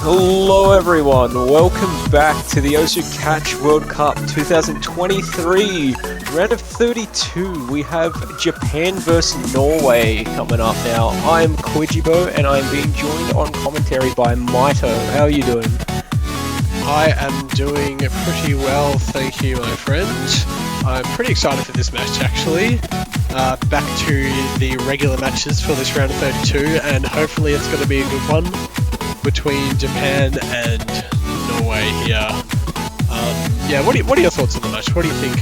Hello everyone, welcome back to the Osu Catch World Cup 2023, round of 32. We have Japan versus Norway coming up now. I'm Koijibo and I'm being joined on commentary by Maito. How are you doing? I am doing pretty well, thank you my friend. I'm pretty excited for this match actually. Back to the regular matches for this round of 32 and hopefully it's going to be a good one between Japan and Norway here. What are your thoughts on the match? What do you think?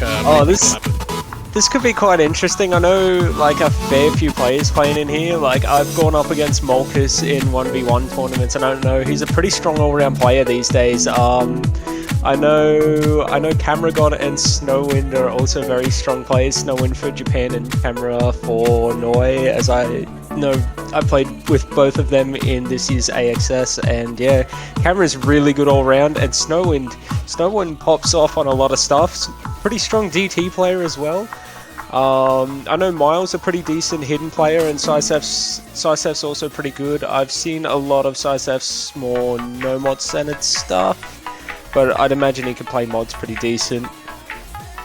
This could be quite interesting. I know like a fair few players playing in here. Like I've gone up against Molkus in 1v1 tournaments, and I don't know, he's a pretty strong all-round player these days. I know Cameragon and Snowwind are also very strong players. Snowwind for Japan and Camera for Norway, as I know I played with both of them in this year's AXS, and yeah, Camera's really good all round, and Snowwind pops off on a lot of stuff. Pretty strong DT player as well. I know Miles a pretty decent hidden player, and Sysef's also pretty good. I've seen a lot of Sysef's more no mod centered stuff, but I'd imagine he could play mods pretty decent.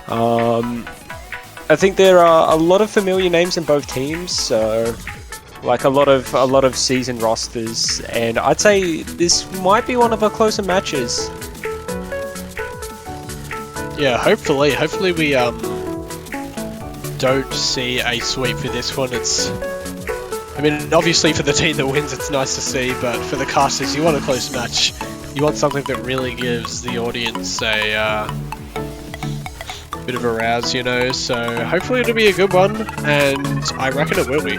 I think there are a lot of familiar names in both teams, so like a lot of seasoned rosters, and I'd say this might be one of our closer matches. Yeah, hopefully we don't see a sweep for this one. I mean, obviously for the team that wins, it's nice to see, but for the casters, you want a close match. You want something that really gives the audience a bit of a rouse, you know, so hopefully it'll be a good one, and I reckon it will be.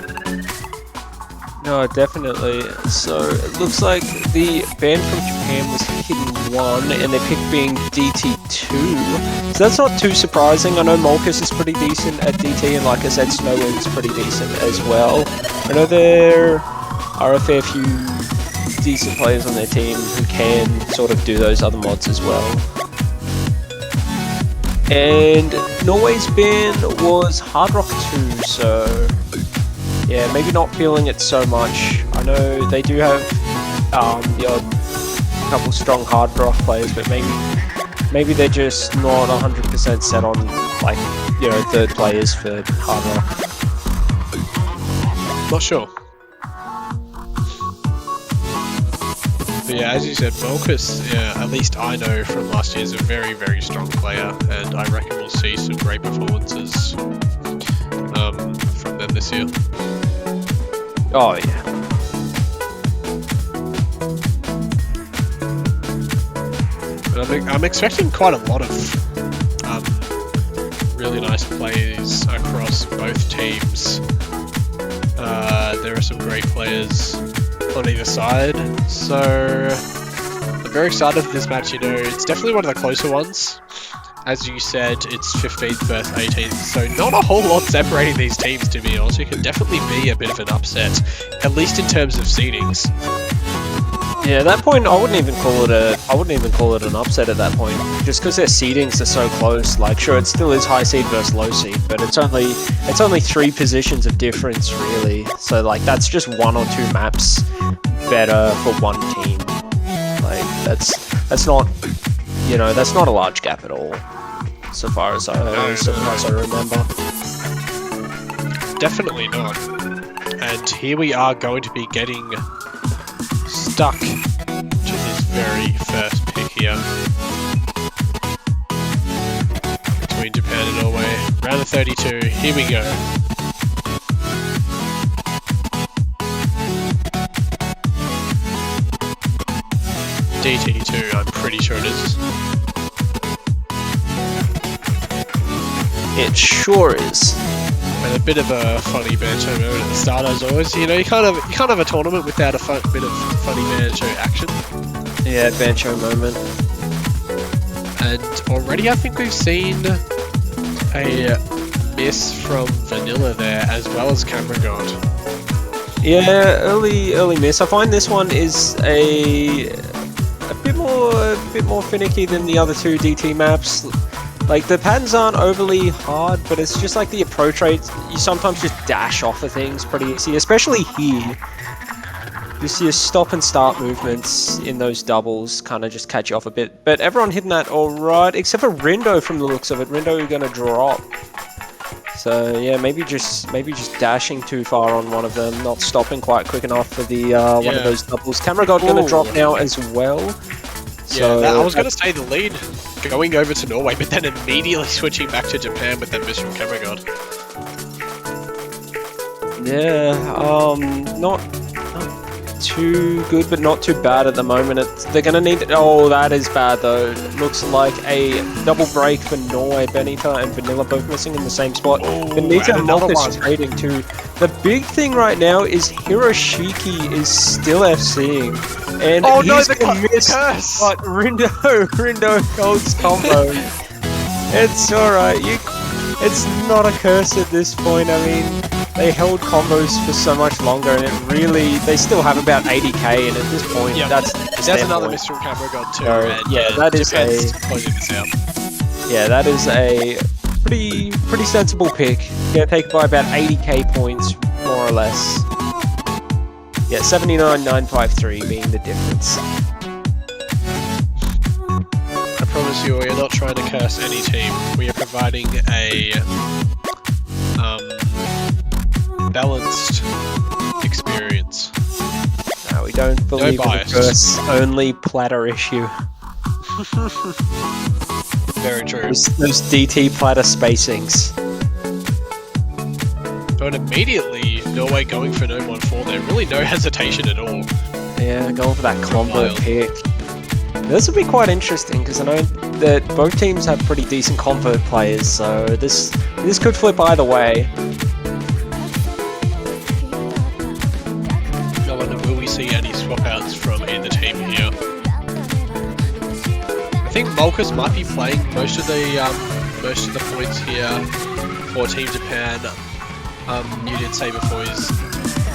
No, definitely. So it looks like the ban from Japan was hidden 1, and their pick being DT2. So that's not too surprising. I know Molkus is pretty decent at DT, and like I said, Snowwind's pretty decent as well. I know there are a fair few decent players on their team who can sort of do those other mods as well. And Norway's ban was Hard Rock 2, so yeah, maybe not feeling it so much. I know they do have the odd couple strong Hard Rock players, but maybe they're just not 100% set on, like, you know, third players for Hard Rock. Not sure. But yeah, as you said, Molkus, yeah, at least I know from last year, is a very, very strong player, and I reckon we'll see some great performances from them this year. Oh yeah. But I'm expecting quite a lot of really nice plays across both teams. There are some great players on either side, so I'm very excited for this match. You know, it's definitely one of the closer ones. As you said, it's 15th versus 18th, so not a whole lot separating these teams, to be honest. It could definitely be a bit of an upset, at least in terms of seedings. Yeah, at that point, I wouldn't even call it an upset at that point, just because their seedings are so close. Like, sure, it still is high seed versus low seed, but it's only 3 positions of difference, really. So, like, that's just 1 or 2 maps better for one team. Like, that's not, you know, that's not a large gap at all, so far as I remember. Definitely not. And here we are going to be getting stuck to this very first pick here between Japan and Norway. Round of 32, here we go. DT2, I'm pretty sure it is. It sure is. And a bit of a funny banjo moment at the start, as always. You know, you can't have a tournament without a bit of funny banjo action. Yeah, banjo moment. And already I think we've seen a miss from Vanilla there, as well as Camera God. Yeah, early miss. I find this one is a bit more finicky than the other 2 DT maps. Like, the patterns aren't overly hard, but it's just like the approach rate, you sometimes just dash off of things pretty easy, especially here. Just your stop and start movements in those doubles kind of just catch you off a bit. But everyone hitting that all right, except for Rindo from the looks of it. Rindo going to drop. So yeah, maybe just dashing too far on one of them, not stopping quite quick enough for the one of those doubles. Camera God going to drop now as well. So I was going to say the lead going over to Norway, but then immediately switching back to Japan with that miss from Camera God. Yeah, not too good, but not too bad at the moment. They're going to need... Oh, that is bad, though. It looks like a double break for Norway. Benita and Vanilla both missing in the same spot. Benita and Marcus trading, too. The big thing right now is Hiroshiki is still FCing. And he's going to miss, but Rindo holds combo. It's alright. It's not a curse at this point. I mean... They held combos for so much longer, and they still have about 80k, and at this point, that's another miss from Camera God too. That is a pretty sensible pick. Gonna take by about 80k points, more or less. Yeah, 79,953 being the difference. I promise you, we are not trying to curse any team. We are providing a balanced experience. No, we don't believe in the curse, only platter issue. Very true. Those DT platter spacings. But immediately, Norway going for no 1-4 there, really no hesitation at all. Yeah, going for that combo pick. This will be quite interesting, because I know that both teams have pretty decent convert players, so this could flip either way. See any swap outs from either team here. I think Molkus might be playing most of the points here for Team Japan. You did say before is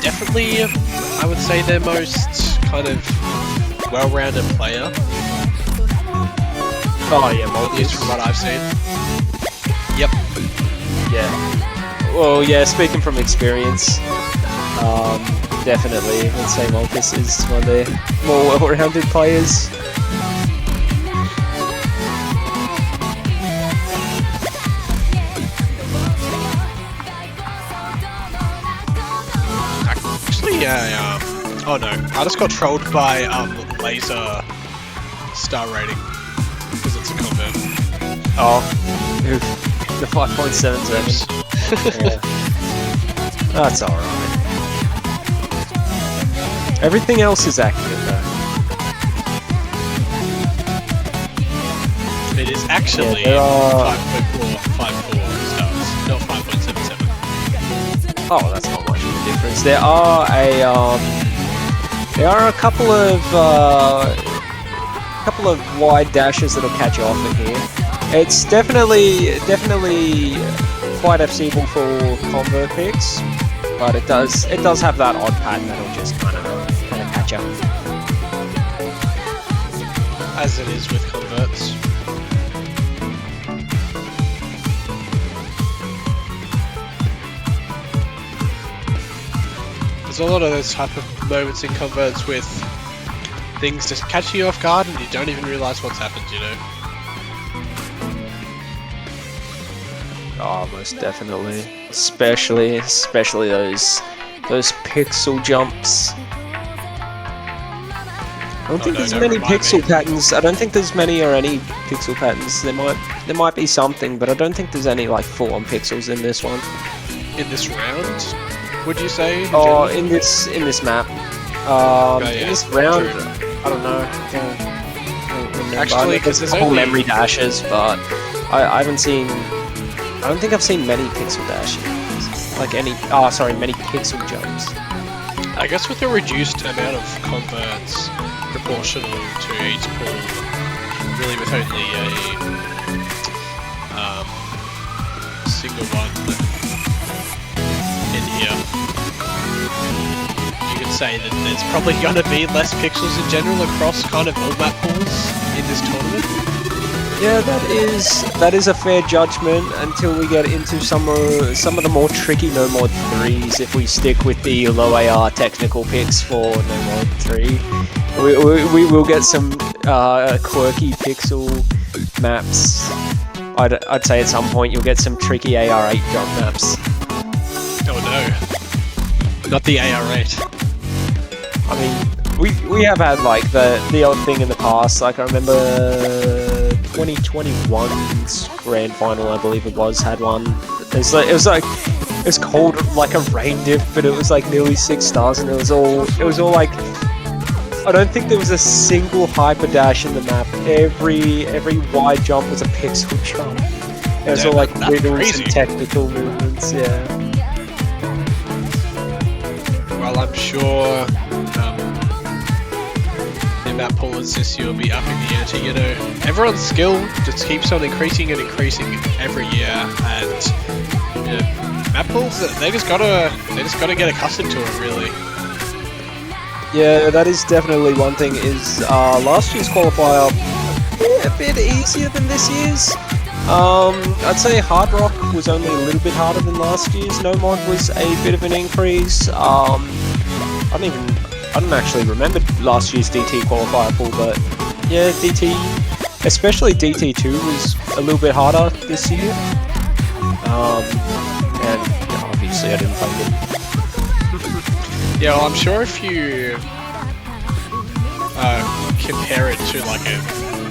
definitely, I would say, their most kind of well-rounded player. Oh yeah, Molkus. At least from what I've seen. Yep. Yeah. Well, yeah. Speaking from experience. Definitely, I'd say Molkus is one of the more well-rounded players. Actually, oh no, I just got trolled by laser star rating because it's a convert. Oh, the 5.77. Yeah. That's alright. Everything else is accurate, though. It is actually 5.454 stars, not 5.77. Oh, that's not much of a difference. There are a couple of wide dashes that'll catch you off in here. It's definitely quite FCable for convert picks, but it does have that odd pattern that'll just kind of catch up. As it is with converts. There's a lot of those type of moments in converts with things just catching you off guard and you don't even realise what's happened, you know? Oh, most definitely. Especially those pixel jumps. I don't think there's many pixel patterns. I don't think there's many or any pixel patterns. There might be something, but I don't think there's any like full-on pixels in this one. In this round, would you say? Oh, in this map. In this round, true. I don't know. Actually, because there's a whole memory dashes, but I haven't seen. I don't think I've seen many pixel dashes. Like any. Oh, sorry, many pixel jumps. I guess with a reduced amount of converts proportional to each pool, really with only a single one in here, you could say that there's probably going to be less pixels in general across kind of all map pools in this tournament. Yeah, that is a fair judgment until we get into some of the more tricky No Mod 3s. If we stick with the low AR technical picks for No Mod 3, we will get some quirky pixel maps. I'd say at some point you'll get some tricky AR8 jump maps. Oh no, not the AR8. I mean, we have had like the odd thing in the past. Like I remember 2021's grand final, I believe it was, had one. It was called like a rain diff, but it was like nearly 6 stars, and it was all like. I don't think there was a single hyper dash in the map. Every wide jump was a pixel jump. It was all like riddles and technical movements. Yeah. Well, I'm sure the map pullers this year will be upping the ante. You know, everyone's skill just keeps on increasing and increasing every year, and you know, map pulls they just gotta get accustomed to it, really. Yeah, that is definitely one thing. Is last year's qualifier a bit easier than this year's? I'd say Hard Rock was only a little bit harder than last year's. No Mod was a bit of an increase. I don't actually remember last year's DT qualifier pool, but yeah, DT, especially DT2 was a little bit harder this year. And obviously I didn't play them. Yeah, well, I'm sure if you compare it to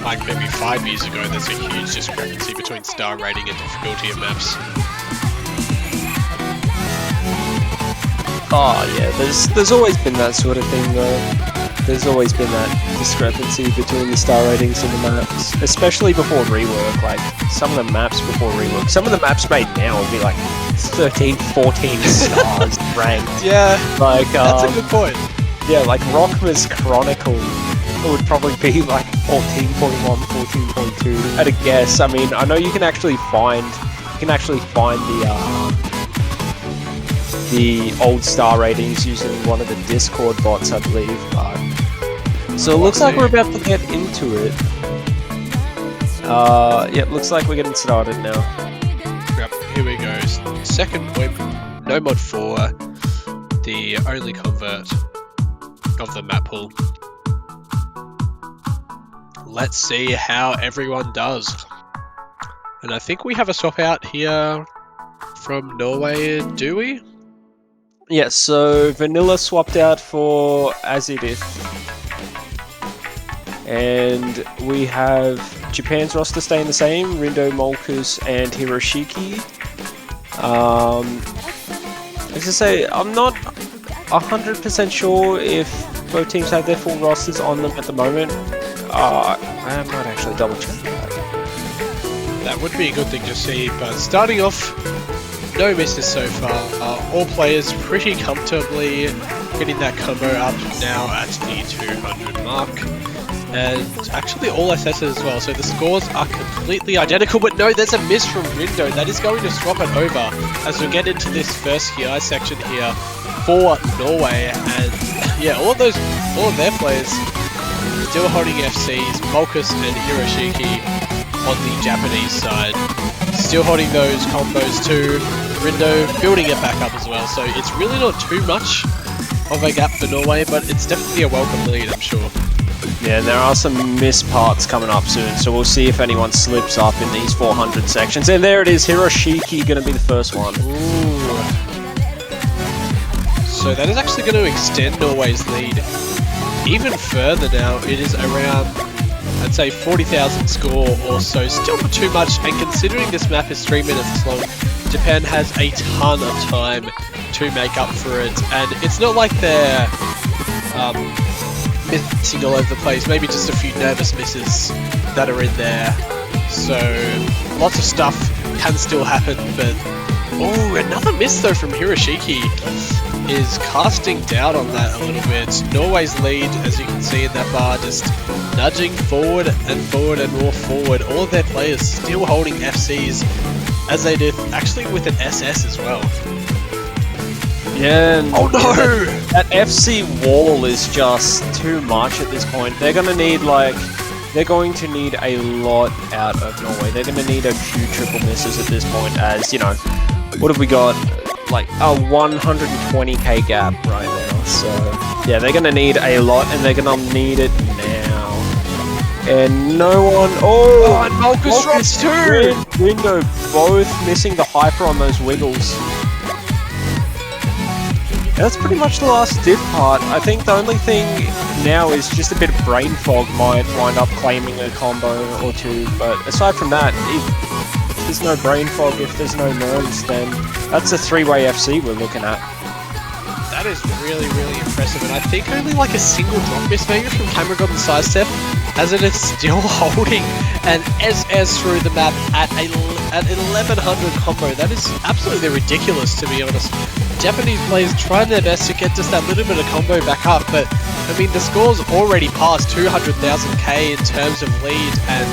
like maybe 5 years ago, there's a huge discrepancy between star rating and difficulty of maps. Oh yeah, there's always been that sort of thing though. There's always been that discrepancy between the star ratings and the maps, especially before rework. Like some of the maps before rework, some of the maps made now will be like 13, 14 stars ranked. Yeah, like that's a good point. Yeah, like Rockma's Chronicle, it would probably be like 14.1, 14.2 at a guess. I mean, I know you can actually find the old star ratings using one of the Discord bots, I believe. So it looks like we're about to get into it. Yeah, looks like we're getting started now. Yep, here we go. Second point, No Mod 4, the only convert of the map pool. Let's see how everyone does. And I think we have a swap out here from Norway, do we? Yeah, so Vanilla swapped out for Azidith. And we have Japan's roster staying the same, Rindo, Molkus, and Hiroshiki. As I say, I'm not 100% sure if both teams have their full rosters on them at the moment. I might actually double check that. That would be a good thing to see, but starting off, no misses so far. All players pretty comfortably getting that combo up now at the 200 mark. And actually all SSs as well, so the scores are completely identical, but no, there's a miss from Rindo. That is going to swap it over as we get into this first HI section here for Norway. And yeah, all of their players still holding FCs, Molkus and Hiroshiki on the Japanese side. Still holding those combos too. Rindo building it back up as well, so it's really not too much of a gap for Norway, but it's definitely a welcome lead, I'm sure. Yeah, and there are some missed parts coming up soon, so we'll see if anyone slips up in these 400 sections. And there it is, Hiroshiki going to be the first one. Ooh. So that is actually going to extend Norway's lead even further now. It is around, I'd say, 40,000 score or so. Still not too much, and considering this map is 3 minutes long, Japan has a ton of time to make up for it. And it's not like they're missing all over the place, maybe just a few nervous misses that are in there. So lots of stuff can still happen, but oh, another miss though from Hiroshiki is casting doubt on that a little bit. Norway's lead, as you can see in that bar, just nudging forward and more forward. All of their players still holding FCs as they did actually with an SS as well. Yeah, and oh no! That FC wall is just too much at this point. They're gonna need like they're going to need a lot out of Norway. They're going to need a few triple misses at this point, as, you know, what have we got? Like a 120k gap right now. So, yeah, they're going to need a lot, and they're going to need it now. And no one... Oh, and Malkus drops too! Window, both missing the hyper on those wiggles. That's pretty much the last div part. I think the only thing now is just a bit of brain fog might wind up claiming a combo or two, but aside from that, if there's no brain fog, if there's no nerves, then that's a three-way FC we're looking at. That is really, really impressive, and I think only like a single drop miss maybe from Camera God and Sidestep, as it is still holding an SS through the map at 1100 combo. That is absolutely ridiculous, to be honest. Japanese players trying their best to get just that little bit of combo back up, but I mean the score's already past 200,000k in terms of lead, and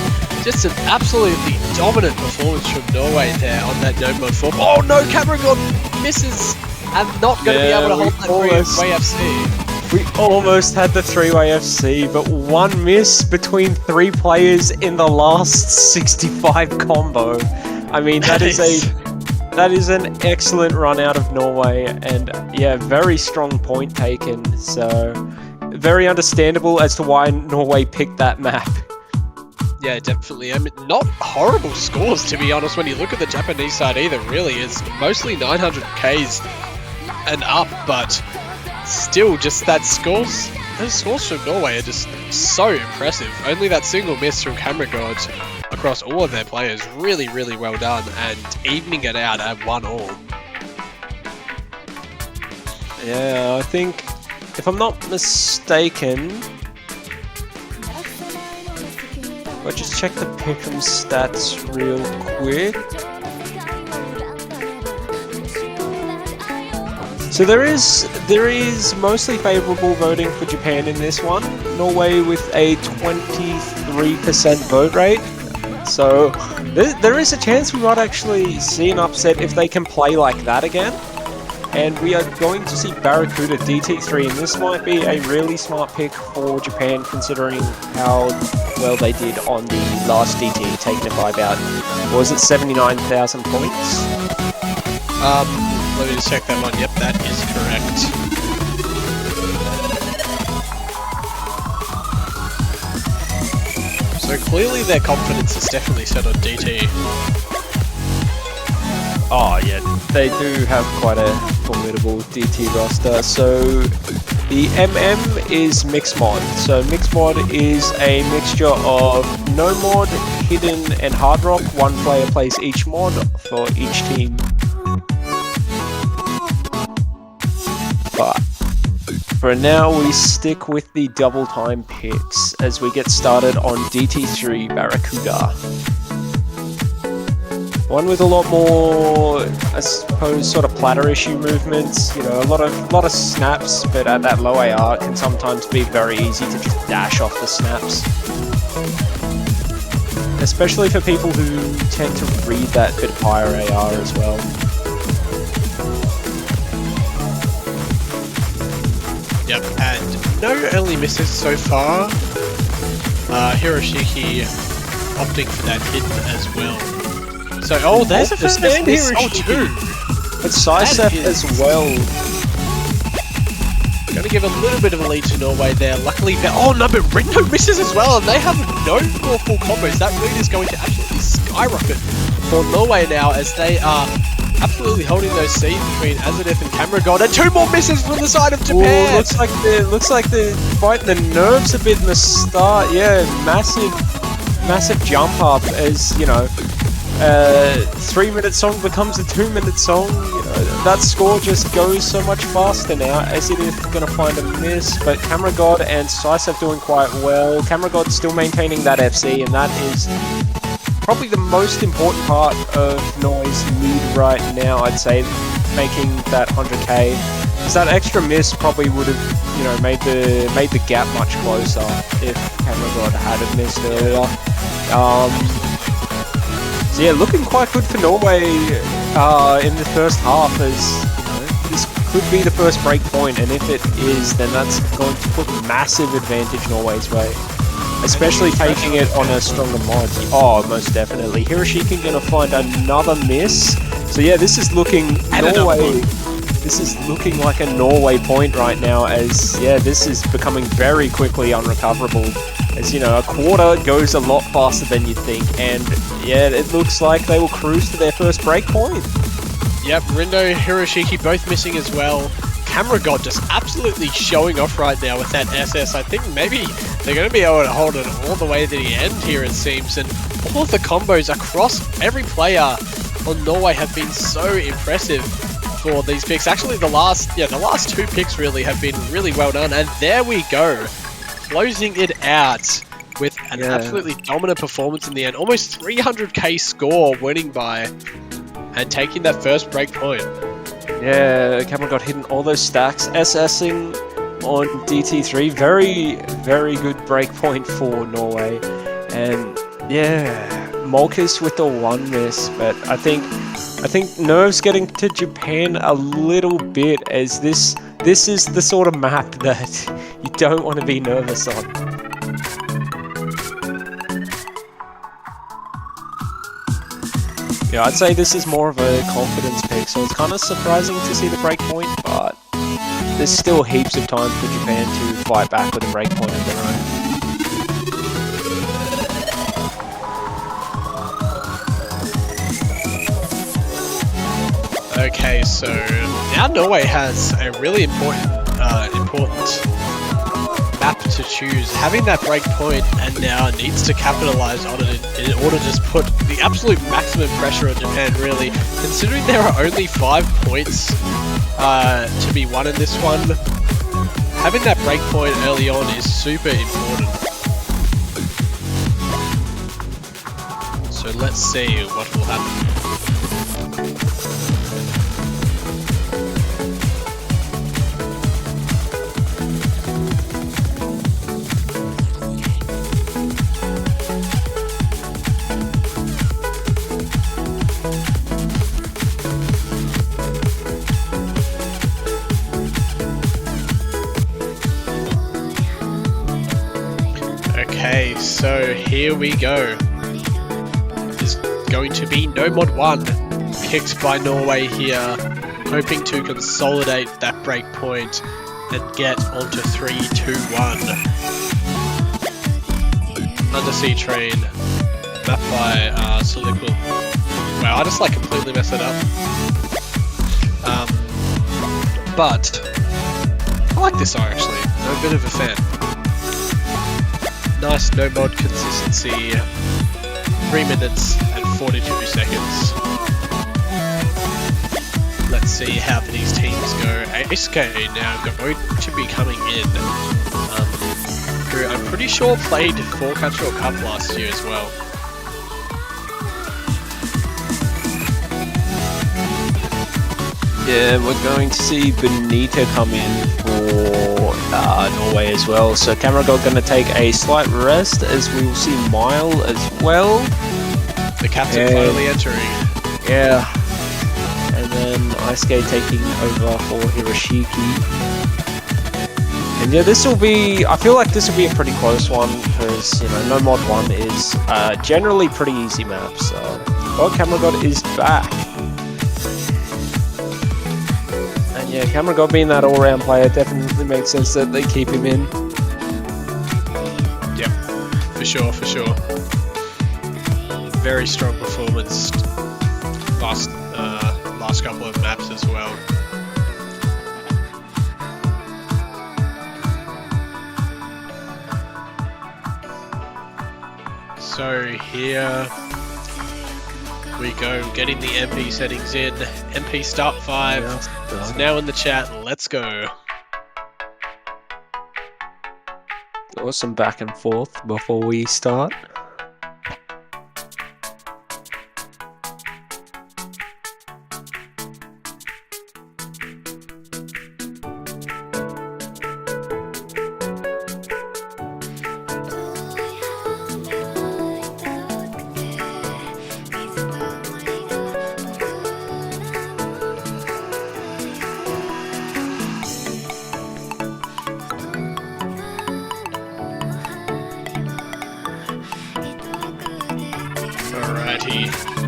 just an absolutely dominant performance from Norway there on that no mode 4. Oh no, Camera God misses and not going to be able to hold that three-way FC. We almost had the three-way FC, but one miss between three players in the last 65 combo. I mean, that is an excellent run out of Norway, and yeah, very strong point taken. So very understandable as to why Norway picked that map. Yeah, definitely. I mean, not horrible scores, to be honest, when you look at the Japanese side either, really. It's mostly 900Ks and up, but still, just that scores, those scores from Norway are just so impressive. Only that single miss from Camera God across all of their players, really, really well done, and evening it out at 1-1. Yeah, I think, if I'm not mistaken, I'll just check the pick'em stats real quick. So there is mostly favourable voting for Japan in this one. Norway with a 23% vote rate. So there is a chance we might actually see an upset if they can play like that again. And we are going to see Barracuda DT3, and this might be a really smart pick for Japan considering how well they did on the last DT, taking it by about, what was it, 79,000 points? Let me just check that one. Yep, that is correct. So clearly their confidence is definitely set on DT. Oh yeah, they do have quite a formidable DT roster. So the MM is mixed mod. So mixed mod is a mixture of no mod, hidden, and hard rock. One player plays each mod for each team. But for now, we stick with the double time picks as we get started on DT3 Barracuda. One with a lot more, I suppose, sort of platter issue movements. You know, a lot of snaps, but at that low AR it can sometimes be very easy to just dash off the snaps. Especially for people who tend to read that bit higher AR as well. Yep, and no early misses so far. Hiroshiki opting for that hidden as well. So, oh, there's a first miss. Oh, two. But Sidestep as well. Going to give a little bit of a lead to Norway there. Luckily, oh no, but Ringo misses as well, and they have no more full combos. That lead is going to absolutely skyrocket for Norway now, as they are absolutely holding those seeds between Azadeth and Camera God, and two more misses from the side of Japan. Ooh, looks like they're fighting the nerves a bit in the start. Yeah, massive jump up as, you know, 3-minute song becomes a 2-minute song. You know, that score just goes so much faster now. Azadeth gonna find a miss, but Camera God and Sidestep doing quite well. Camera God still maintaining that FC, and that is probably the most important part of Norway's lead right now, I'd say, making that 100k. Because that extra miss probably would have, you know, made the gap much closer if Camera God hadn't missed earlier. So yeah, looking quite good for Norway in the first half, as you know, this could be the first break point, and if it is, then that's going to put massive advantage Norway's way. especially taking it on a stronger mod. Oh, most definitely. Hiroshiki gonna find another miss. So yeah, this is looking Norway. This is looking like a Norway point right now, as yeah, this is becoming very quickly unrecoverable. As you know, a quarter goes a lot faster than you think, and yeah, it looks like they will cruise to their first break point. Yep, Rindo, Hiroshiki both missing as well. Camera God just absolutely showing off right now with that SS. I think maybe they're going to be able to hold it all the way to the end here, it seems. And all of the combos across every player on Norway have been so impressive for these picks. Actually, the last two picks really have been really well done. And there we go, closing it out with an absolutely dominant performance in the end. Almost 300k score winning by and taking that first break point. Yeah, Cameron got hitting all those stacks, SSing on DT3. Very, very good break point for Norway. And yeah, Molkis with the one miss, but I think Nerve's getting to Japan a little bit, as this is the sort of map that you don't want to be nervous on. Yeah, I'd say this is more of a confidence pick, so it's kind of surprising to see the breakpoint, but there's still heaps of time for Japan to fight back with a breakpoint of their own. Okay, so now Norway has a really important map to choose. Having that break point, and now needs to capitalize on it in order to just put the absolute maximum pressure on Japan, really. Considering there are only 5 points to be won in this one, having that break point early on is super important. So let's see what will happen. Okay, so here we go. It's going to be No Mod 1 picked by Norway here, hoping to consolidate that break point and get onto 3-2-1. Undersea Train, mapped by Soliquil. Wow, I just like completely messed it up. But I like this song actually. I'm a bit of a fan. Nice no mod consistency, 3 minutes and 42 seconds. Let's see how these teams go. ASK now going to be coming in, who I'm pretty sure played Core Cultural Cup last year as well. Yeah, we're going to see Benita come in for Norway as well. So Cameragod going to take a slight rest, as we will see Mile as well. The captain finally entering. Yeah. And then Isuke taking over for Hiroshiki. And yeah, this will be, I feel like this will be a pretty close one, because, you know, No Mod 1 is generally pretty easy map. So, well, Cameragod is back. Yeah, Cameragod being that all-round player definitely makes sense that they keep him in. Yep, for sure, for sure. Very strong performance last couple of maps as well. So here we go, getting the MP settings in. MP start 5 is now in the chat. Let's go. Awesome back and forth before we start.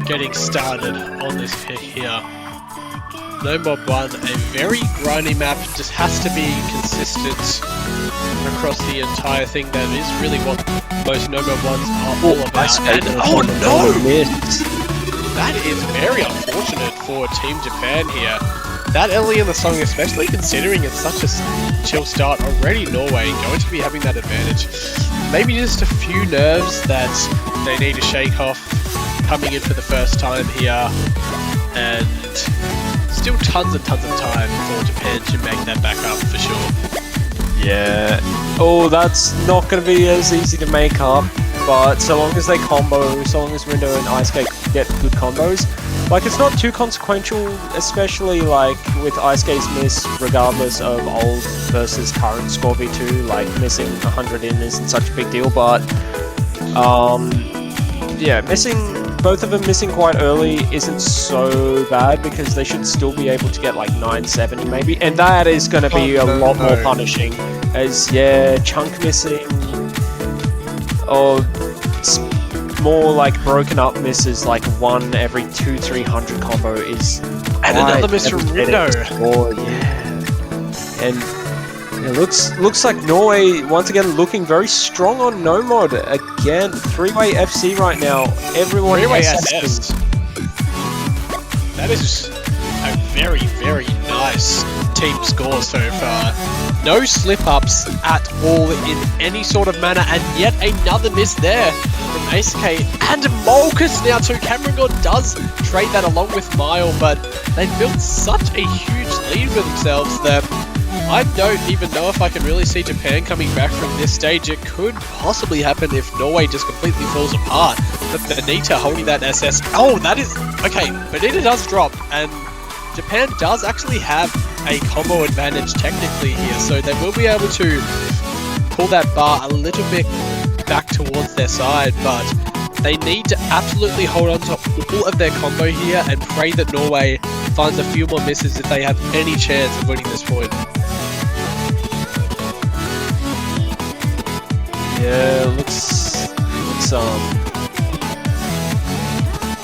getting started on this pick here. No Mob 1, a very grindy map, just has to be consistent across the entire thing. That is really what most No Mob 1s are all about. And, oh no! That is very unfortunate for Team Japan here. That early in the song, especially considering it's such a chill start, already Norway going to be having that advantage. Maybe just a few nerves that they need to shake off coming in for the first time here, and still tons and tons of time for Japan to make that back up for sure. Yeah. Oh, that's not going to be as easy to make up, but so long as they combo, so long as Rindo and Ice Skate get good combos, like it's not too consequential, especially like with Ice Skate's miss, regardless of old versus current score v2, like missing 100 in isn't such a big deal, but yeah, both of them missing quite early isn't so bad because they should still be able to get like 970 maybe, and that is going to be a lot more punishing, as yeah, Chunk missing, or more like broken up misses, like 1 every 200-300 combo is, and another miss from Rindo. Oh yeah, and it looks like Norway once again looking very strong on Nomod again. 3-way FC right now. Everyone 3-way SS. That is a very, very nice team score so far. No slip-ups at all in any sort of manner, and yet another miss there from ACK and Molkus now too. Cameron God does trade that along with Mile, but they built such a huge lead for themselves that I don't even know if I can really see Japan coming back from this stage. It could possibly happen if Norway just completely falls apart. But Benita holding that SS. Oh, that is... Okay, Benita does drop, and Japan does actually have a combo advantage technically here, so they will be able to pull that bar a little bit back towards their side, but they need to absolutely hold on to all of their combo here and pray that Norway finds a few more misses if they have any chance of winning this point. Yeah,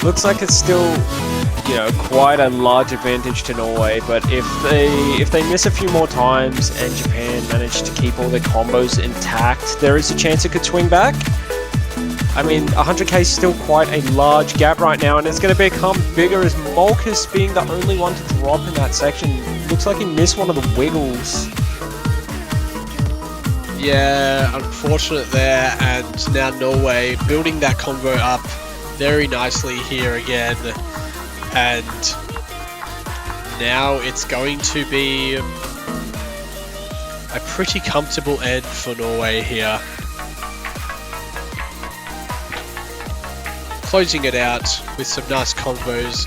looks like it's still, you know, quite a large advantage to Norway, but if they miss a few more times and Japan manage to keep all their combos intact, there is a chance it could swing back. I mean, 100k is still quite a large gap right now, and it's going to become bigger as Molkus being the only one to drop in that section. Looks like he missed one of the wiggles. Yeah, unfortunate there, and now Norway building that combo up very nicely here again, and now it's going to be a pretty comfortable end for Norway here. Closing it out with some nice combos.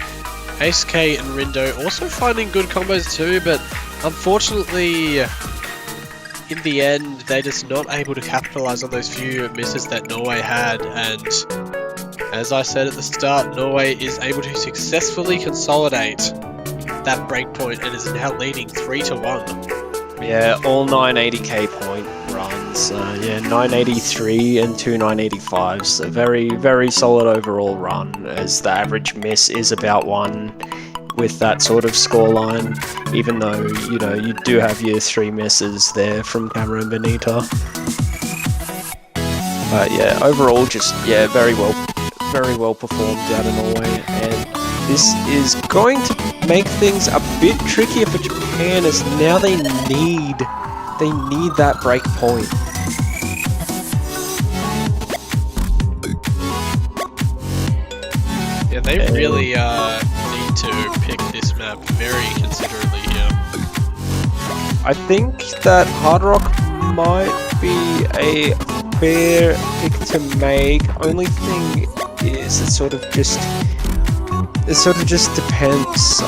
ACK and Rindo also finding good combos too, but unfortunately in the end, they're just not able to capitalize on those few misses that Norway had, and as I said at the start, Norway is able to successfully consolidate that breakpoint and is now leading 3-1. Yeah, all 980k point runs. Yeah, 983 and 2 985s. A very, very solid overall run, as the average miss is about 1 with that sort of scoreline, even though, you know, you do have your 3 misses there from Cameron Benita. But yeah, overall just, yeah, very well performed out of Norway, and this is going to make things a bit trickier for Japan, as now they need that break point. Yeah, they really need to pick this map very considerably here. I think that Hard Rock might be a fair pick to make. Only thing is, it sort of just depends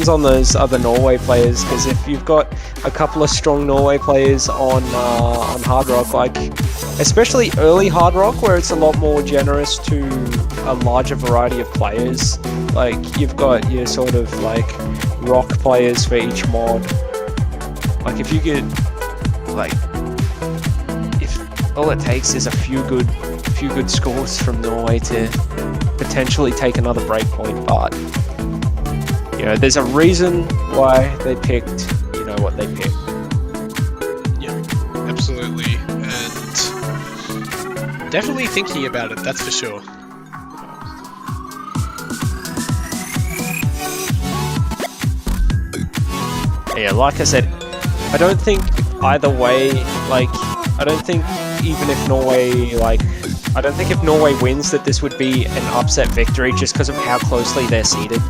on those other Norway players, because if you've got a couple of strong Norway players on Hard Rock, like especially early Hard Rock, where it's a lot more generous to a larger variety of players, like you've got your sort of like rock players for each mod. Like if you get, like, if all it takes is a few good scores from Norway to potentially take another breakpoint, but you know, there's a reason why they picked, you know, what they picked. Yeah, absolutely, and definitely thinking about it, that's for sure. Yeah, like I said, I don't think either way, like, I don't think even if Norway, like, I don't think if Norway wins that this would be an upset victory just because of how closely they're seeded.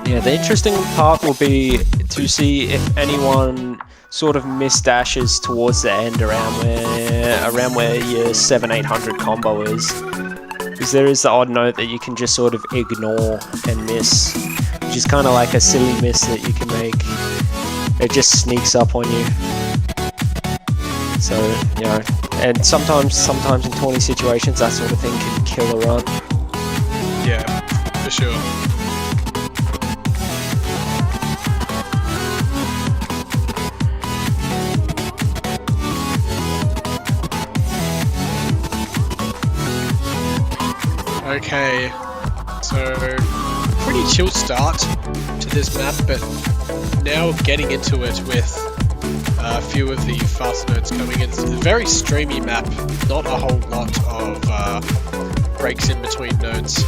Yeah, the interesting part will be to see if anyone sort of misdashes towards the end around where your 700-800 combo is. Because there is the odd note that you can just sort of ignore and miss, which is kind of like a silly miss that you can make. It just sneaks up on you. So, you know, and sometimes in 20 situations, that sort of thing can kill a run. Yeah, for sure. Okay, so pretty chill start to this map, but now getting into it with a few of the fast nodes coming in. It's a very streamy map, not a whole lot of breaks in between nodes.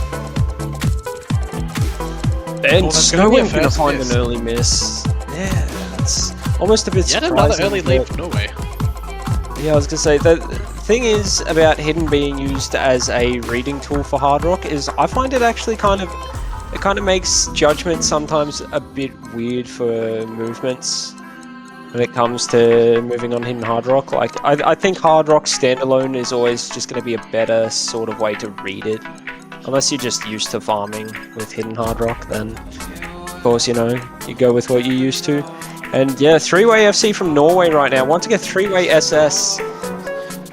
And Snowwind's gonna find an early miss. Yeah, it's almost a bit surprising. Yet another early lead for Norway. Yeah, I was gonna say, the thing is about Hidden being used as a reading tool for Hard Rock is I find it actually kind of makes judgment sometimes a bit weird for movements when it comes to moving on Hidden Hard Rock. Like, I think Hard Rock standalone is always just going to be a better sort of way to read it. Unless you're just used to farming with Hidden Hard Rock, then of course, you know, you go with what you're used to. And yeah, 3-way FC from Norway right now. Want to get 3-way SS.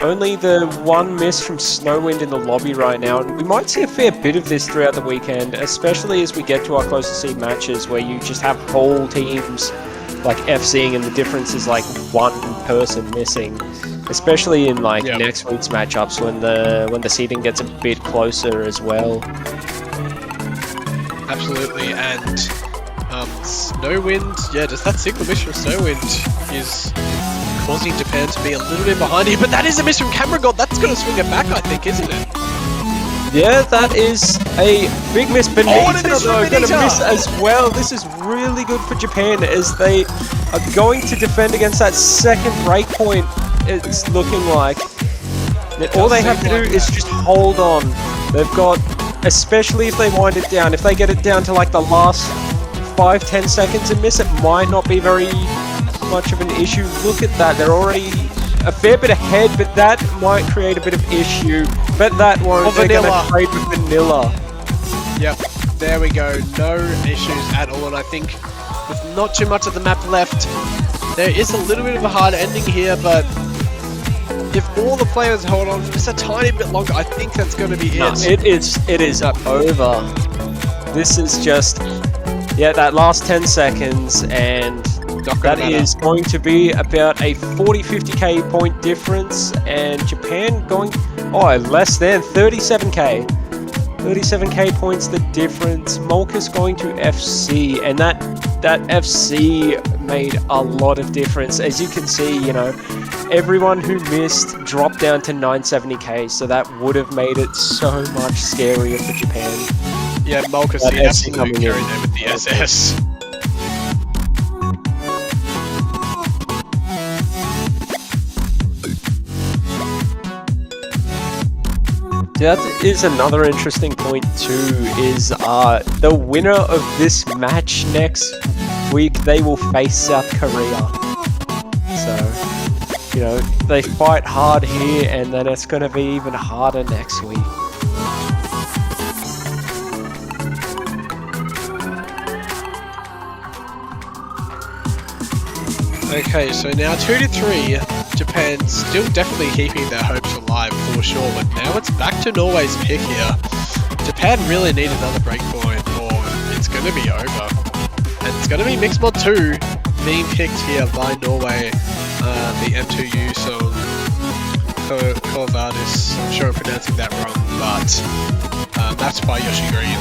Only the one miss from Snowwind in the lobby right now, and we might see a fair bit of this throughout the weekend, especially as we get to our closer seed matches where you just have whole teams like FCing and the difference is like one person missing, especially in like next week's matchups when the seeding gets a bit closer as well. Absolutely, and Snowwind, yeah, just that single miss from Snowwind is causing Japan to be a little bit behind here, but that is a miss from Camera God. That's going to swing it back, I think, isn't it? Yeah, that is a big miss. Benita, though, going to miss as well. This is really good for Japan as they are going to defend against that second breakpoint, it's looking like. All they have to do is just hold on. They've got, especially if they wind it down, if they get it down to like the last 5-10 seconds and miss, it might not be very much of an issue. Look at that, they're already a fair bit ahead, but that might create a bit of issue. But that won't. They're going to trade with Vanilla. Yep, there we go. No issues at all, and I think with not too much of the map left, there is a little bit of a hard ending here, but if all the players hold on for just a tiny bit longer, I think that's going to be it. It is over. This is just, yeah, that last 10 seconds, and that is going to be about a 40-50k point difference, and Japan going, less than 37k. 37k points the difference. Molkus going to FC, and that FC made a lot of difference. As you can see, you know, everyone who missed dropped down to 970k, so that would have made it so much scarier for Japan. Yeah, Molkus, he absolutely carried them with the SS. That is another interesting point too, is the winner of this match next week, they will face South Korea. So, you know, they fight hard here and then it's going to be even harder next week. Okay, so now 2-3. Japan still definitely keeping their hopes alive for sure, but now it's back to Norway's pick here. Japan really need another breakpoint or it's going to be over. And it's going to be Mixed Mod 2 being picked here by Norway. the M2U song, Kovadis. I'm sure I'm pronouncing that wrong, but that's by Yoshi Green.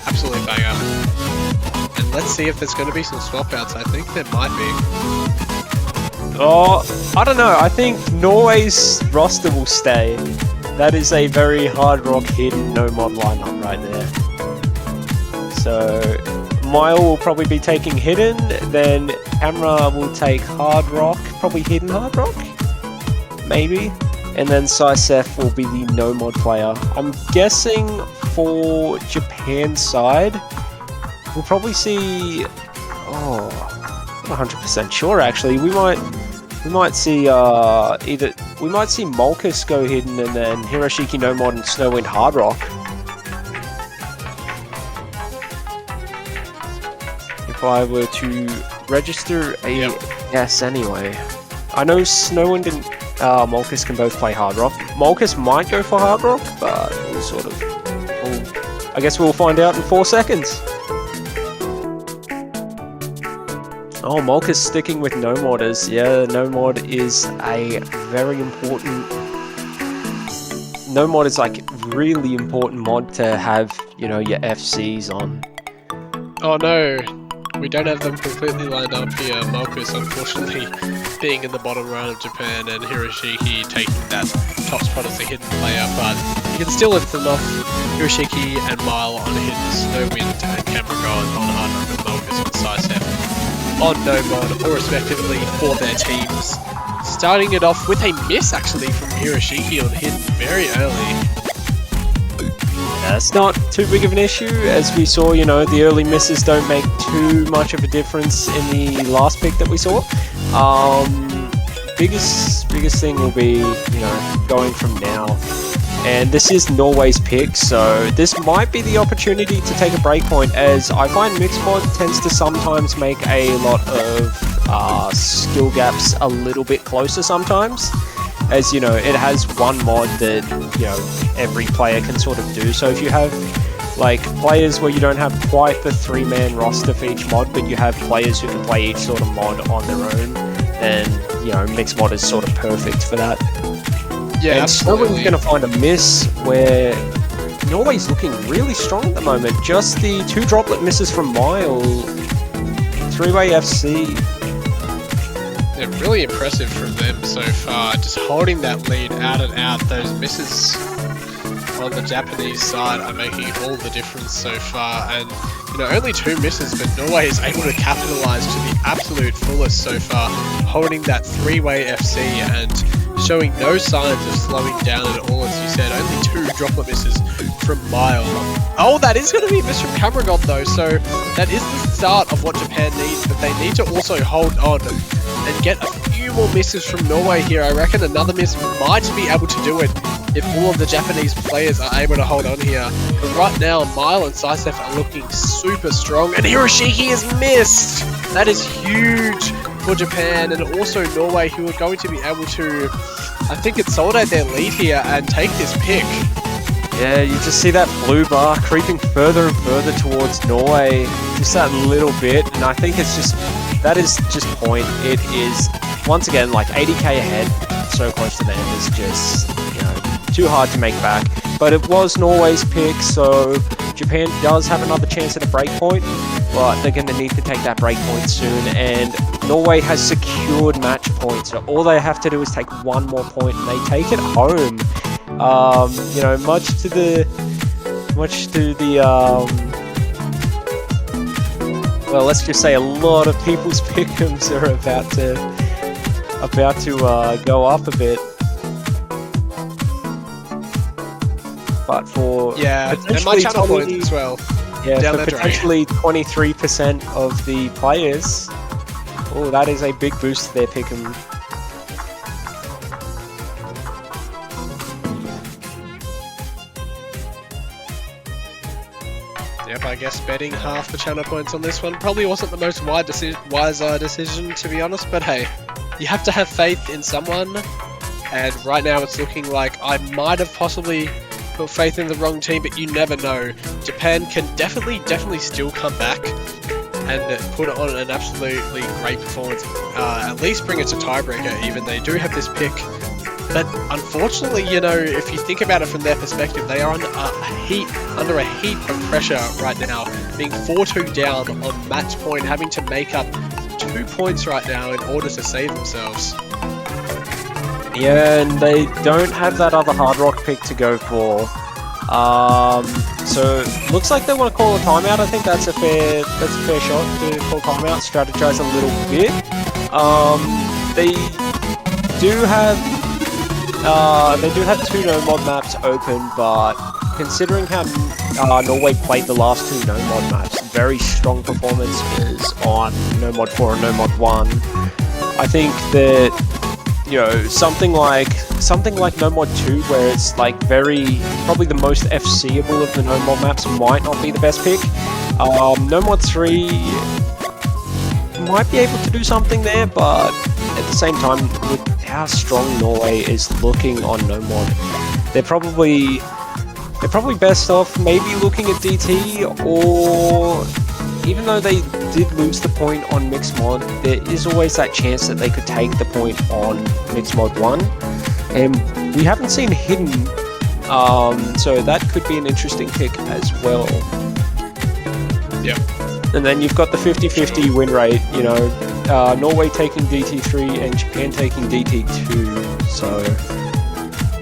Absolute banger. And let's see if there's going to be some swap outs. I think there might be. Oh, I don't know. I think Norway's roster will stay. That is a very hard rock hidden no mod lineup right there. So Mile will probably be taking hidden, then Camera will take hard rock, probably hidden hard rock, maybe, and then Sisef will be the no mod player. I'm guessing for Japan's side, we'll probably see. Oh, I'm not 100% sure actually. We might see we might see Molkus go hidden and then Hiroshiki no mod and Snowwind hard rock. If I were to register a guess anyway. I know Snowwind and Molkus can both play hard rock. Molkus might go for hard rock, but we'll sort of. I guess we'll find out in 4 seconds. Oh, Molkus sticking with no modders. Yeah, no mod is a very important. No mod is like really important mod to have, you know, your FCs on. Oh no, we don't have them completely lined up here. Molkus unfortunately being in the bottom round of Japan and Hiroshiki taking that top spot as a hidden player, but you can still lift them off. Hiroshiki and Mile on hidden, Snowwind and Camera God on hard rock with Molkus on Sisef on no mod, or respectively for their teams. Starting it off with a miss actually from Hiroshiki on hidden very early. It's not too big of an issue, as we saw, you know, the early misses don't make too much of a difference in the last pick that we saw. Biggest thing will be, you know, going from now. And this is Norway's pick, so this might be the opportunity to take a breakpoint, as I find mixed mod tends to sometimes make a lot of skill gaps a little bit closer sometimes. As you know, it has one mod that, you know, every player can sort of do. So if you have like players where you don't have quite the 3-man roster for each mod, but you have players who can play each sort of mod on their own, then, you know, mixed mod is sort of perfect for that. Yeah, and absolutely. Snowwind's going to find a miss where Norway's looking really strong at the moment. Just the 2 droplet misses from Mile. 3-way FC. They're really impressive from them so far, just holding that lead out and out. Those misses on the Japanese side are making all the difference so far, and you know, only 2 misses, but Norway is able to capitalize to the absolute fullest so far, holding that 3-way FC and showing no signs of slowing down at all. As you said, only 2 droplet misses from Mile. Oh, that is going to be a miss from Camera God though, so that is the start of what Japan needs, but they need to also hold on and get a few more misses from Norway here. I reckon another miss might be able to do it if all of the Japanese players are able to hold on here. But right now, Mile and Sisef are looking super strong, and Hiroshiki is missed! That is huge for Japan, and also Norway, who are going to be able to, I think, consolidate their lead here and take this pick. Yeah, you just see that blue bar creeping further and further towards Norway, just that little bit, and I think it's just, that is just point. It is, once again, like 80k ahead, so close to the end is just, you know, too hard to make back. But it was Norway's pick, so Japan does have another chance at a breakpoint, but they're going to need to take that breakpoint soon, and Norway has secured match points, so all they have to do is take 1 more point and they take it home. You know, much to the well, let's just say a lot of people's pick'ems are about to go up a bit. But for and my channel points as well. Yeah, for potentially 23% of the players, oh, that is a big boost to their pick'em. Yep, I guess betting half the channel points on this one probably wasn't the most wise decision, to be honest, but hey, you have to have faith in someone, and right now it's looking like I might have possibly put faith in the wrong team, but you never know. Japan can definitely still come back, and put on an absolutely great performance. At least bring it to tiebreaker. Even they do have this pick. But unfortunately, you know, if you think about it from their perspective, they are under a heap of pressure right now, being 4-2 down on match point, having to make up 2 points right now in order to save themselves. Yeah, and they don't have that other Hard Rock pick to go for. So looks like they want to call a timeout. I think that's a fair shot to call timeout, strategize a little bit. They do have 2 no mod maps open, but considering how Norway played the last 2 no mod maps, very strong performances on no mod 4 and no mod 1. I think that, you know, something like no mod 2, where it's like probably the most FCable of the no mod maps, might not be the best pick. No mod 3 might be able to do something there, but at the same time, with how strong Norway is looking on no mod, they're probably best off maybe looking at DT, or even though they did lose the point on mixed mod, there is always that chance that they could take the point on mixed mod 1, and we haven't seen hidden, so that could be an interesting pick as well. Yep. And then you've got the 50-50 win rate, you know, Norway taking DT3 and Japan taking DT2, so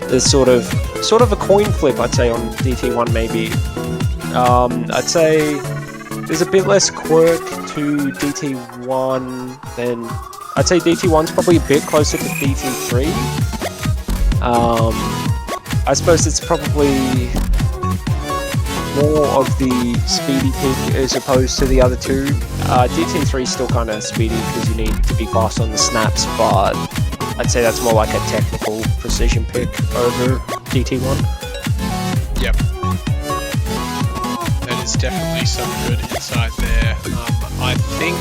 there's sort of a coin flip, I'd say, on DT1 maybe. I'd say there's a bit less quirk to DT1 than... I'd say DT1's probably a bit closer to DT3. I suppose it's probably more of the speedy pick as opposed to the other 2. DT3 is still kind of speedy because you need to be fast on the snaps, but I'd say that's more like a technical precision pick over DT1. Yep. That is definitely some good insight there. I think,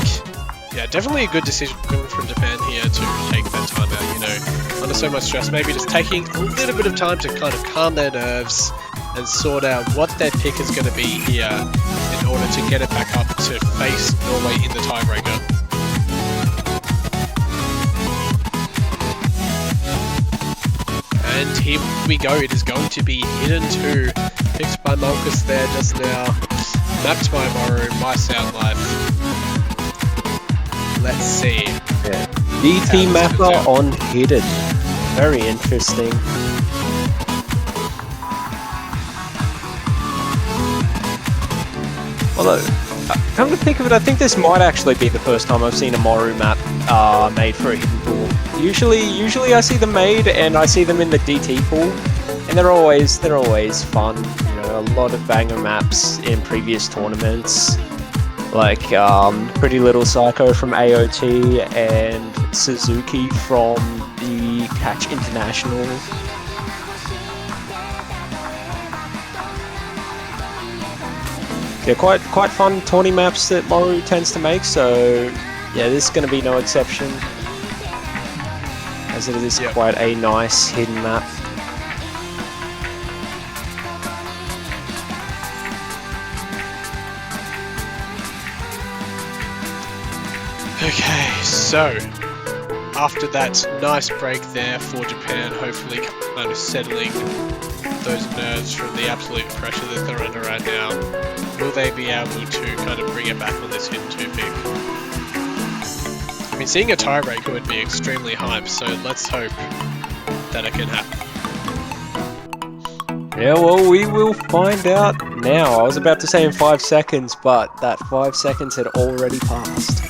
yeah, definitely a good decision from Japan here to take that time out, you know, under so much stress, maybe just taking a little bit of time to kind of calm their nerves and sort out what their pick is going to be here in order to get it back up to face Norway in the tiebreaker. And here we go, it is going to be Hidden 2, picked by Malkus there just now, mapped by Moru, my sound life. Let's see. Yeah. DT mapper on Hidden. Very interesting. Although, come to think of it, I think this might actually be the first time I've seen a Moru map made for a hidden pool. Usually I see them made and I see them in the DT pool, and they're always fun. You know, a lot of banger maps in previous tournaments, like Pretty Little Psycho from AOT and Suzuki from the Catch International. They're quite fun tourney maps that Moru tends to make, so yeah, this is going to be no exception, as it is quite a nice hidden map. Okay, so after that nice break there for Japan, hopefully kind of settling those nerves from the absolute pressure that they're under right now, will they be able to kind of bring it back on this hidden 2 pick? I mean, seeing a tiebreaker would be extremely hype, so let's hope that it can happen. Yeah, well, we will find out now. I was about to say in 5 seconds, but that 5 seconds had already passed.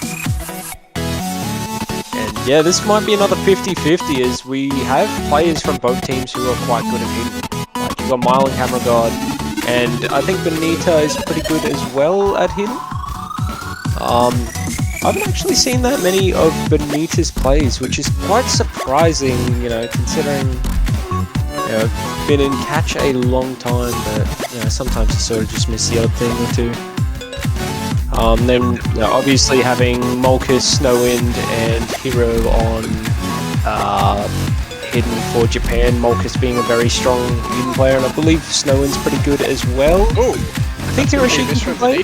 And yeah, this might be another 50-50, as we have players from both teams who are quite good at hidden. Like, you've got Mile and Camera God, and I think Benita is pretty good as well at hidden. I haven't actually seen that many of Benita's plays, which is quite surprising, you know, considering, you know, been in catch a long time, but you know, sometimes you sort of just miss the odd thing or two. Then you know, obviously having Malkus, Snowwind, and Hero on hidden for Japan. Malkus being a very strong hidden player, and I believe Snowwind's pretty good as well. Ooh, I think Hiroshiki can play.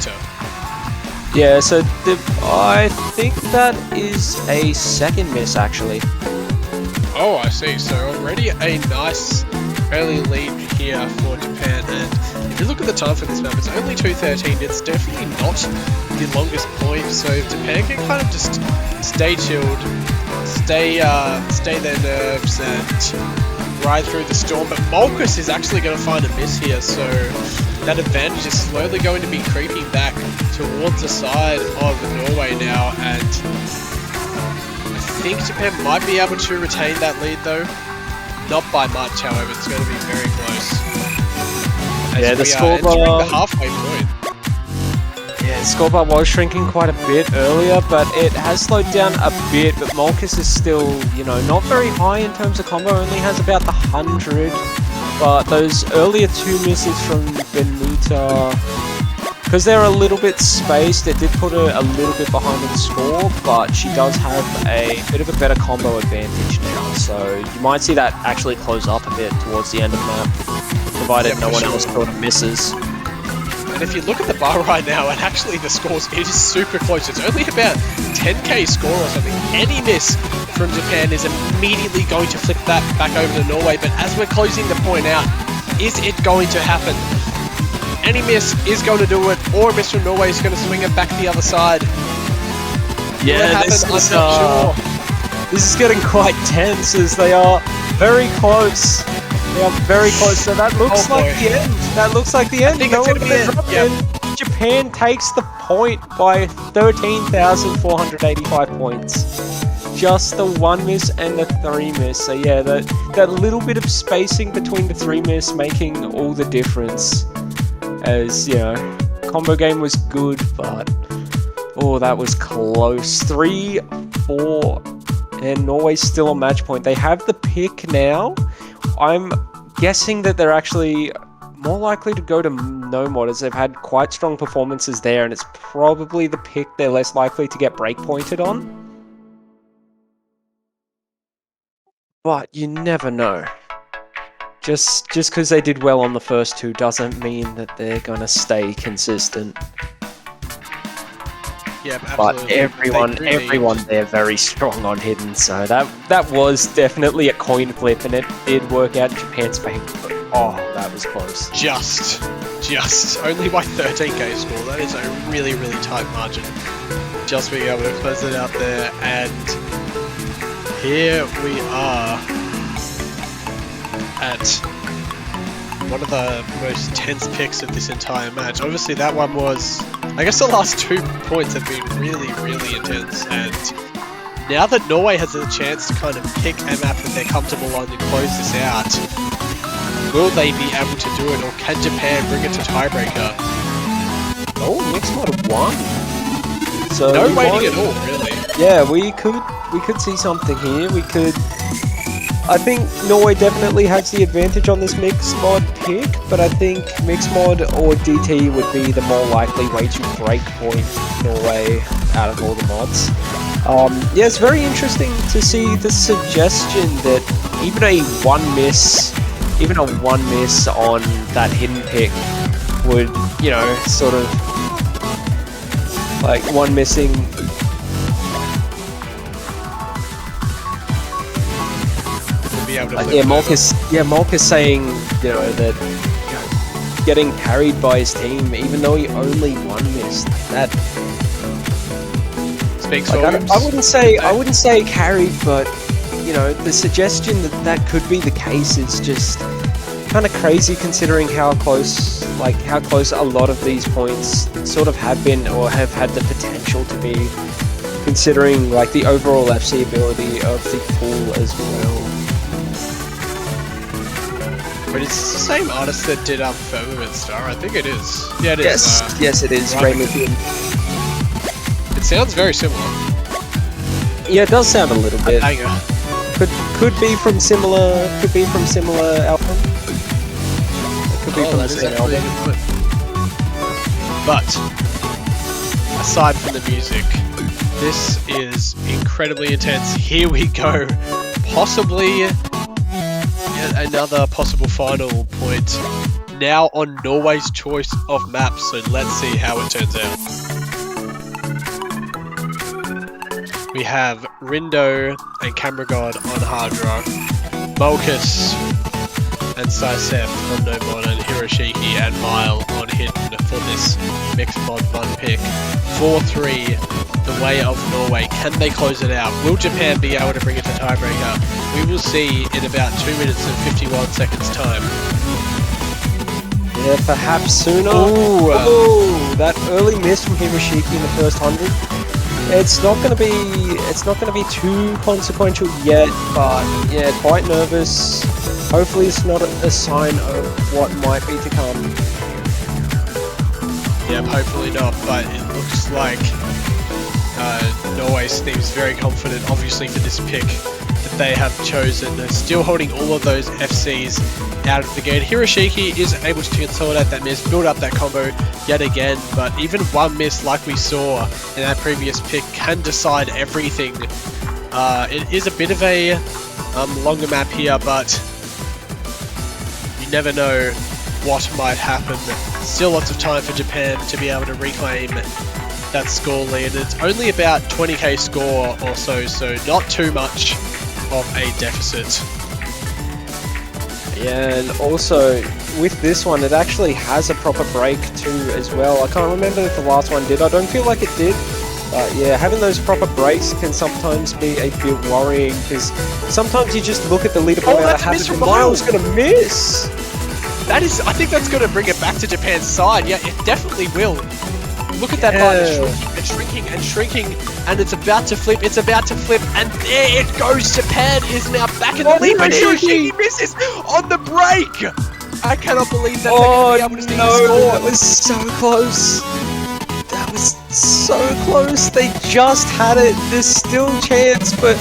Yeah, so I think that is a second miss, actually. Oh, I see. So already a nice early lead here for Japan. And if you look at the time for this map, it's only 2:13. It's definitely not the longest point. So if Japan can kind of just stay chilled, stay their nerves, and ride through the storm. But Molkus is actually going to find a miss here. So that advantage is slowly going to be creeping back towards the side of Norway now. And I think Japan might be able to retain that lead though. Not by much, however, it's going to be very close. Yeah, the scoreboard. The halfway point. Yeah, the scoreboard was shrinking quite a bit earlier, but it has slowed down a bit. But Molkus is still, you know, not very high in terms of combo. Only has about the 100. But those earlier two misses from Benita, because they're a little bit spaced, it did put her a little bit behind in the score, but she does have a bit of a better combo advantage now, so you might see that actually close up a bit towards the end of the map, provided no one else sort of misses. And if you look at the bar right now, and actually the scores, it is super close. It's only about 10k score or something. Any miss from Japan is immediately going to flip that back over to Norway, but as we're closing the point out, is it going to happen? Any miss is going to do it, or a miss from Norway is going to swing it back the other side. Yeah, this is getting quite tense as they are very close. They are very close, so that looks like the end. That looks like the end. I think it's going to be it. Yep. Japan takes the point by 13,485 points. Just the one miss and the three miss. So yeah, that little bit of spacing between the three miss making all the difference. As, you know, combo game was good, but oh, that was close. 3-4, and Norway's still on match point. They have the pick now. I'm guessing that they're actually more likely to go to no mod, as they've had quite strong performances there, and it's probably the pick they're less likely to get break pointed on. But you never know. Just because they did well on the first two doesn't mean that they're gonna stay consistent. Yeah, but everyone there very strong on hidden, so that was definitely a coin flip, and it did work out in Japan's favor. But oh, that was close. Just only by 13k score. That is a really tight margin. Just being able to close it out there, and here we are at one of the most tense picks of this entire match. Obviously that one was, I guess the last 2 points have been really intense, and now that Norway has a chance to kind of pick a map that they're comfortable on and close this out, will they be able to do it, or can Japan bring it to tiebreaker? Oh, mixed mod won. So no waiting at all, really. Yeah, we could see something here. I think Norway definitely has the advantage on this mixed mod pick, but I think mixed mod or DT would be the more likely way to break point Norway out of all the mods. Yeah, it's very interesting to see the suggestion that even a one miss on that hidden pick would, you know, sort of like one missing. Marcus saying, you know, that, you know, getting carried by his team, even though he only one missed. That speaks volumes. I wouldn't say carried, but you know, the suggestion that could be the case is just kind of crazy, considering how close a lot of these points sort of have been or have had the potential to be, considering like the overall FC ability of the pool as well. But it's the same artist that did Firmament Star, I think it is. Yeah, it is. Yes, it is. Raymond. It sounds very similar. Yeah, it does sound a little bit. Could be from similar album. It could be from the same album. But aside from the music, this is incredibly intense. Here we go. Possibly another possible final point now on Norway's choice of maps, so let's see how it turns out. We have Rindo and Camera God on Hard Rock, Molkus and Saisef on No Mod, and Hiroshiki and Mile on Hidden for this Mixed Mod 1 pick. 4-3, the way of Norway. Can they close it out? Will Japan be able to bring it to tiebreaker? We will see in about 2 minutes and 51 seconds time. Yeah, perhaps sooner. Ooh. Ooh, that early miss from Hiroshiki in the first 100. It's not going to be too consequential yet, but yeah, quite nervous. Hopefully it's not a sign of what might be to come. Yep, hopefully not, but it looks like Norway seems very confident, obviously, for this pick that they have chosen. They're still holding all of those FCs out of the gate. Hiroshiki is able to consolidate that miss, build up that combo yet again, but even one miss like we saw in that previous pick can decide everything. It is a bit of a longer map here, but you never know what might happen. Still lots of time for Japan to be able to reclaim that score lead. It's only about 20k score or so, so not too much of a deficit. Yeah, and also with this one, it actually has a proper break too as well. I can't remember if the last one did. I don't feel like it did. But yeah, having those proper breaks can sometimes be a bit worrying, because sometimes you just look at the leaderboard and that's have Miles going to miss. That is, I think that's going to bring it back to Japan's side. Yeah, it definitely will. Look at that bar, it's shrinking and shrinking, and it's about to flip, and there it goes. Japan is now back in the lead, but Hiroshiki misses on the break. I cannot believe that they're going to be able to see the score. That was so close. That was so close. They just had it. There's still chance, but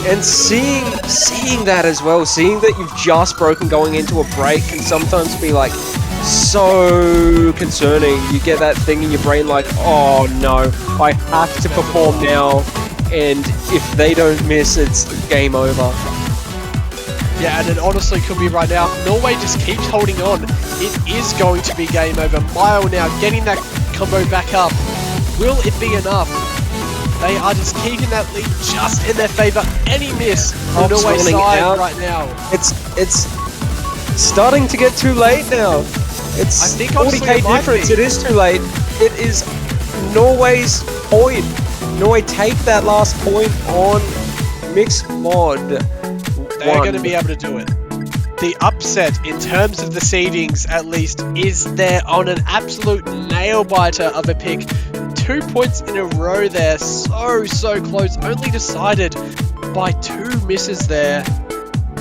and seeing that as well, seeing that you've just broken going into a break can sometimes be like so concerning. You get that thing in your brain like, oh no, I have to perform now, and if they don't miss, it's game over. Yeah, and it honestly could be right now. Norway just keeps holding on. It is going to be game over. Mile now getting that combo back up. Will it be enough? They are just keeping that lead just in their favour. Any miss on Norway's side right now. It's starting to get too late now. It's I think 40k difference. It is too late. It is Norway's point. Norway take that last point on Mixed Mod. They're going to be able to do it. The upset in terms of the seedings, at least, is there on an absolute nail biter of a pick. 2 points in a row there, so close. Only decided by 2 misses there,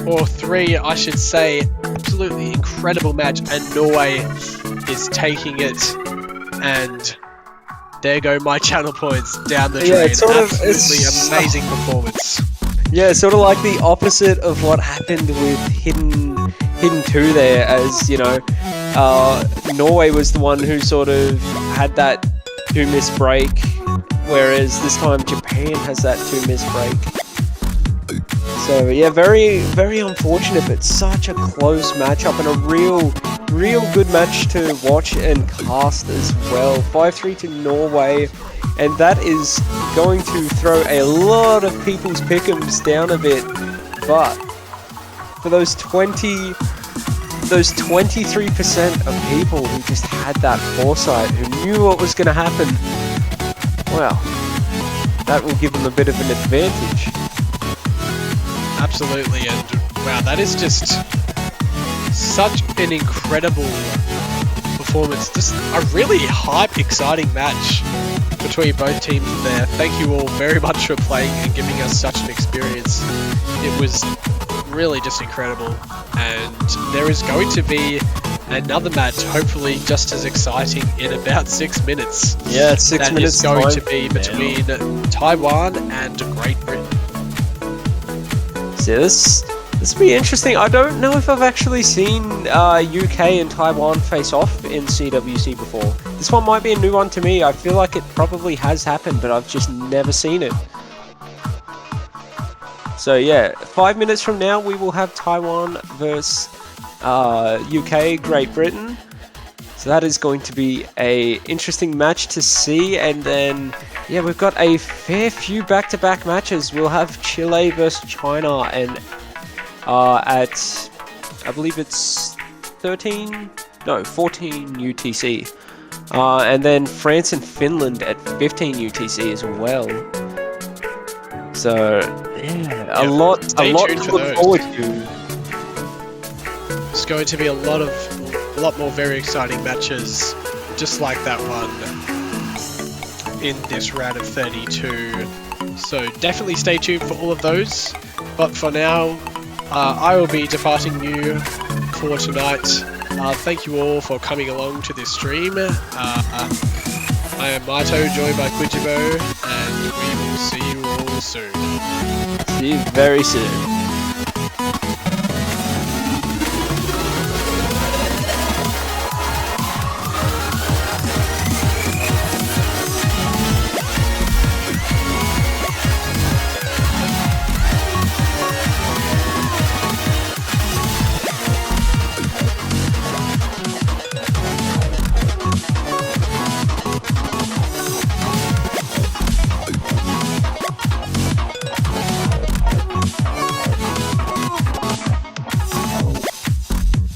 or 3, I should say. Absolutely incredible match, and Norway is taking it. And there go my channel points down the drain. Yeah, it's absolutely amazing performance. Yeah, sort of like the opposite of what happened with Hidden 2 there, as you know, Norway was the one who sort of had that 2 miss break, whereas this time Japan has that 2 miss break. So yeah, very, very unfortunate, but such a close matchup and a real good match to watch and cast as well. 5-3 to Norway. And that is going to throw a lot of people's pick'ems down a bit, but for those 23% of people who just had that foresight, who knew what was going to happen, well, that will give them a bit of an advantage. Absolutely, and wow, that is just such an incredible performance. Just a really hype, exciting match between both teams there. Thank you all very much for playing and giving us such an experience. It was really just incredible, and there is going to be another match, hopefully just as exciting, in about 6 minutes. Yeah, 6 minutes. That is going to be between Taiwan and Great Britain. So this will be interesting. I don't know if I've actually seen UK and Taiwan face off in CWC before. This one might be a new one to me. I feel like it probably has happened, but I've just never seen it. So yeah, 5 minutes from now we will have Taiwan versus UK, Great Britain. So that is going to be a interesting match to see, and then Yeah, we've got a fair few back-to-back matches. We'll have Chile versus China, and at I believe it's 14 UTC, and then France and Finland at 15 UTC as well. So yeah, a lot to look forward to. It's going to be a lot more very exciting matches, just like that one in this round of 32. So definitely stay tuned for all of those. But for now, I will be departing you for tonight. Thank you all for coming along to this stream. I am Maito, joined by Quijibo, and we will see you all soon. See you very soon.